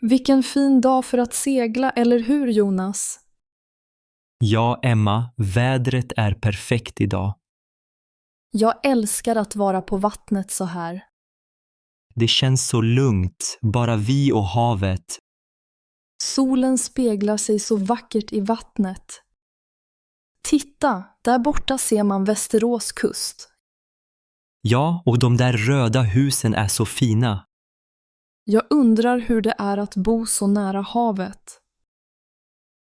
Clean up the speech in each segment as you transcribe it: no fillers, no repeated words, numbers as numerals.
Vilken fin dag för att segla, eller hur Jonas? Ja, Emma, vädret är perfekt idag. Jag älskar att vara på vattnet så här. Det känns så lugnt, bara vi och havet. Solen speglar sig så vackert i vattnet. Titta, där borta ser man Västerås kust. Ja, och de där röda husen är så fina. Jag undrar hur det är att bo så nära havet.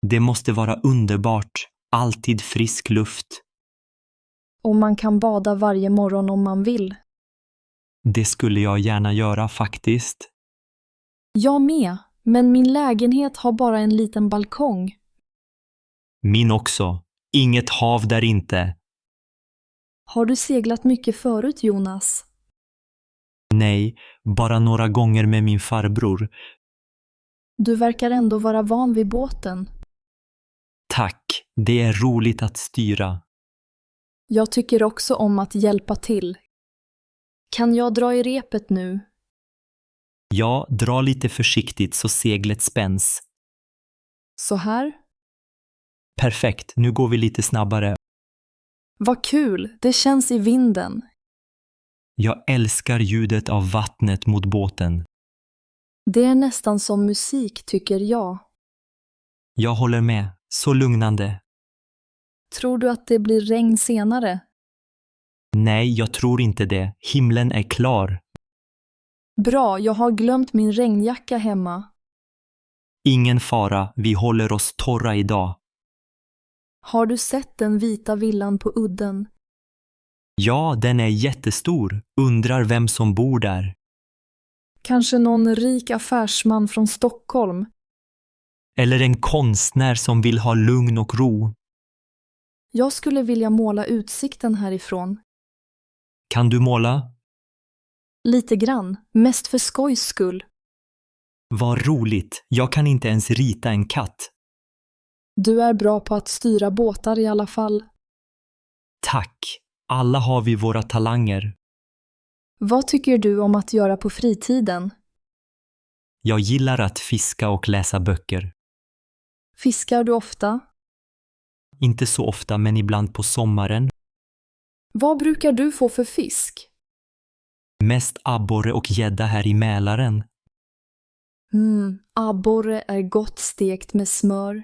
Det måste vara underbart, alltid frisk luft. Och man kan bada varje morgon om man vill. Det skulle jag gärna göra faktiskt. Jag med, men min lägenhet har bara en liten balkong. Min också. Inget hav där inte. Har du seglat mycket förut, Jonas? Nej, bara några gånger med min farbror. Du verkar ändå vara van vid båten. Tack, det är roligt att styra. Jag tycker också om att hjälpa till. Kan jag dra i repet nu? Ja, dra lite försiktigt så seglet spänns. Så här? Perfekt, nu går vi lite snabbare. Vad kul, det känns i vinden. Jag älskar ljudet av vattnet mot båten. Det är nästan som musik, tycker jag. Jag håller med, så lugnande. Tror du att det blir regn senare? Nej, jag tror inte det. Himlen är klar. Bra, jag har glömt min regnjacka hemma. Ingen fara, vi håller oss torra idag. Har du sett den vita villan på udden? Ja, den är jättestor. Undrar vem som bor där. Kanske någon rik affärsman från Stockholm. Eller en konstnär som vill ha lugn och ro. Jag skulle vilja måla utsikten härifrån. Kan du måla? Lite grann, mest för skojs skull. Vad roligt, jag kan inte ens rita en katt. Du är bra på att styra båtar i alla fall. Tack, alla har vi våra talanger. Vad tycker du om att göra på fritiden? Jag gillar att fiska och läsa böcker. Fiskar du ofta? Inte så ofta, men ibland på sommaren. Vad brukar du få för fisk? Mest abborre och gädda här i Mälaren. Abborre är gott stekt med smör.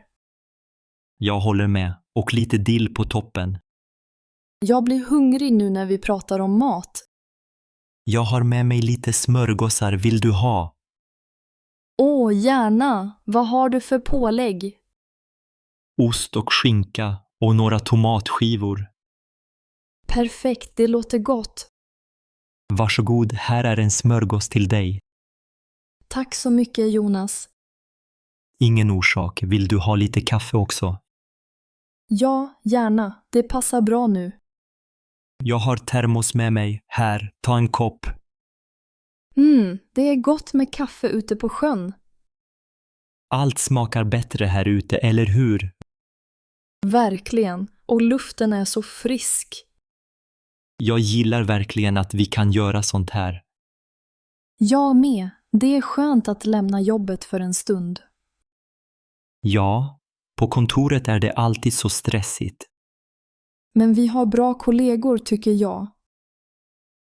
Jag håller med. Och lite dill på toppen. Jag blir hungrig nu när vi pratar om mat. Jag har med mig lite smörgåsar, vill du ha? Åh, gärna! Vad har du för pålägg? Ost och skinka och några tomatskivor. Perfekt, det låter gott. Varsågod, här är en smörgås till dig. Tack så mycket, Jonas. Ingen orsak, vill du ha lite kaffe också? Ja, gärna. Det passar bra nu. Jag har termos med mig, här, ta en kopp. Det är gott med kaffe ute på sjön. Allt smakar bättre här ute, eller hur? Verkligen, och luften är så frisk. Jag gillar verkligen att vi kan göra sånt här. Jag med. Det är skönt att lämna jobbet för en stund. Ja, på kontoret är det alltid så stressigt. Men vi har bra kollegor, tycker jag.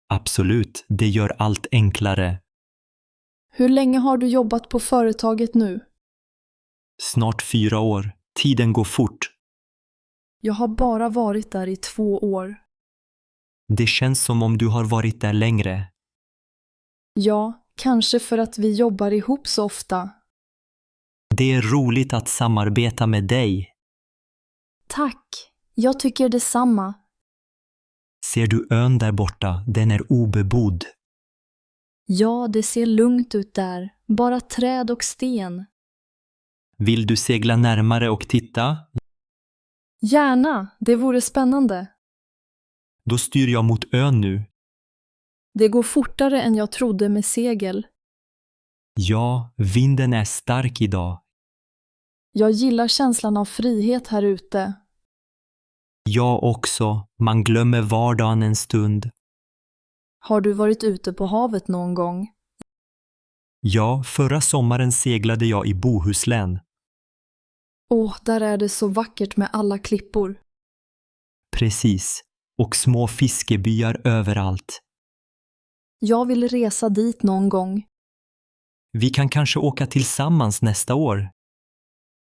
Absolut, det gör allt enklare. Hur länge har du jobbat på företaget nu? Snart 4 år. Tiden går fort. Jag har bara varit där i 2 år. Det känns som om du har varit där längre. Ja, kanske för att vi jobbar ihop så ofta. Det är roligt att samarbeta med dig. Tack, jag tycker detsamma. Ser du ön där borta? Den är obebodd. Ja, det ser lugnt ut där. Bara träd och sten. Vill du segla närmare och titta? Gärna, det vore spännande. Då styr jag mot ön nu. Det går fortare än jag trodde med segel. Ja, vinden är stark idag. Jag gillar känslan av frihet här ute. Jag också. Man glömmer vardagen en stund. Har du varit ute på havet någon gång? Ja, förra sommaren seglade jag i Bohuslän. Åh, där är det så vackert med alla klippor. Precis. Och små fiskebyar överallt. Jag vill resa dit någon gång. Vi kan kanske åka tillsammans nästa år.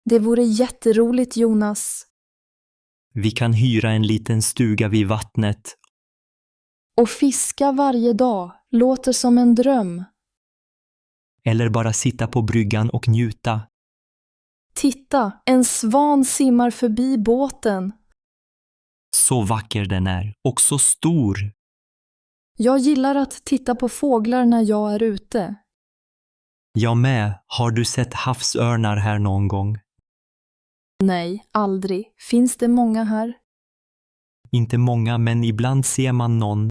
Det vore jätteroligt, Jonas. Vi kan hyra en liten stuga vid vattnet. Och fiska varje dag låter som en dröm. Eller bara sitta på bryggan och njuta. Titta, en svan simmar förbi båten. Så vacker den är. Och så stor. Jag gillar att titta på fåglar när jag är ute. Jag med. Har du sett havsörnar här någon gång? Nej, aldrig. Finns det många här? Inte många, men ibland ser man någon.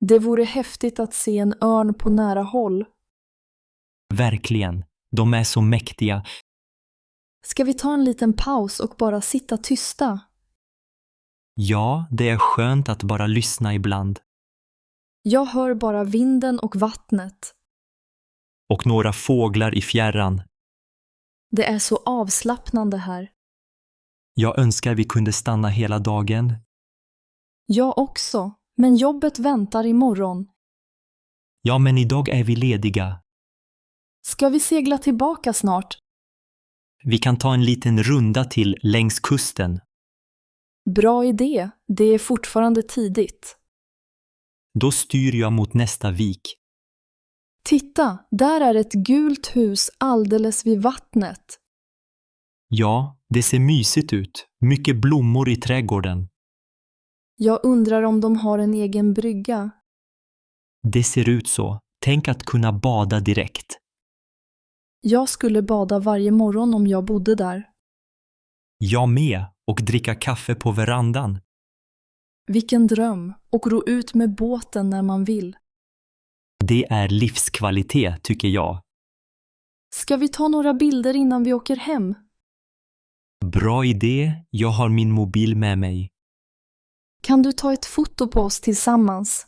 Det vore häftigt att se en örn på nära håll. Verkligen. De är så mäktiga. Ska vi ta en liten paus och bara sitta tysta? Ja, det är skönt att bara lyssna ibland. Jag hör bara vinden och vattnet. Och några fåglar i fjärran. Det är så avslappnande här. Jag önskar vi kunde stanna hela dagen. Jag också, men jobbet väntar imorgon. Ja, men idag är vi lediga. Ska vi segla tillbaka snart? Vi kan ta en liten runda till längs kusten. Bra idé, det är fortfarande tidigt. Då styr jag mot nästa vik. Titta, där är ett gult hus alldeles vid vattnet. Ja, det ser mysigt ut. Mycket blommor i trädgården. Jag undrar om de har en egen brygga. Det ser ut så. Tänk att kunna bada direkt. Jag skulle bada varje morgon om jag bodde där. Jag med, och dricka kaffe på verandan. Vilken dröm, och ro ut med båten när man vill. Det är livskvalitet, tycker jag. Ska vi ta några bilder innan vi åker hem? Bra idé, jag har min mobil med mig. Kan du ta ett foto på oss tillsammans?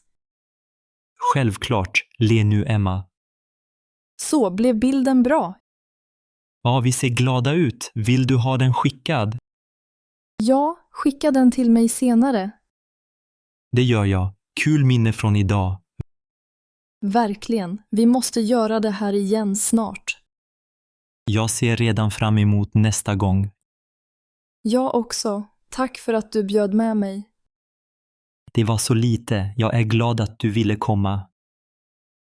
Självklart, le nu Emma. Så, blev bilden bra? Ja, vi ser glada ut. Vill du ha den skickad? Ja, skicka den till mig senare. Det gör jag. Kul minne från idag. Verkligen, vi måste göra det här igen snart. Jag ser redan fram emot nästa gång. Jag också. Tack för att du bjöd med mig. Det var så lite. Jag är glad att du ville komma.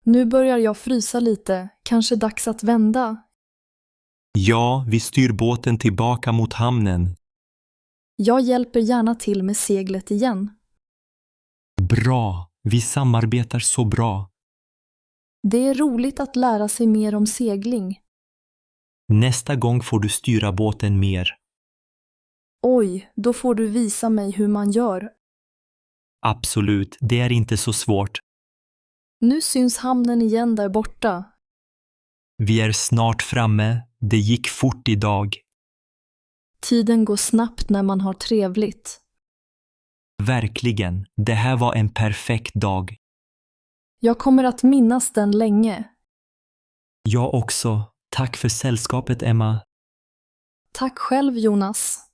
Nu börjar jag frysa lite. Kanske dags att vända. Ja, vi styr båten tillbaka mot hamnen. Jag hjälper gärna till med seglet igen. Bra. Vi samarbetar så bra. Det är roligt att lära sig mer om segling. Nästa gång får du styra båten mer. Oj, då får du visa mig hur man gör. Absolut, det är inte så svårt. Nu syns hamnen igen där borta. Vi är snart framme. Det gick fort idag. Tiden går snabbt när man har trevligt. Verkligen, det här var en perfekt dag. Jag kommer att minnas den länge. Jag också. Tack för sällskapet, Emma. Tack själv, Jonas.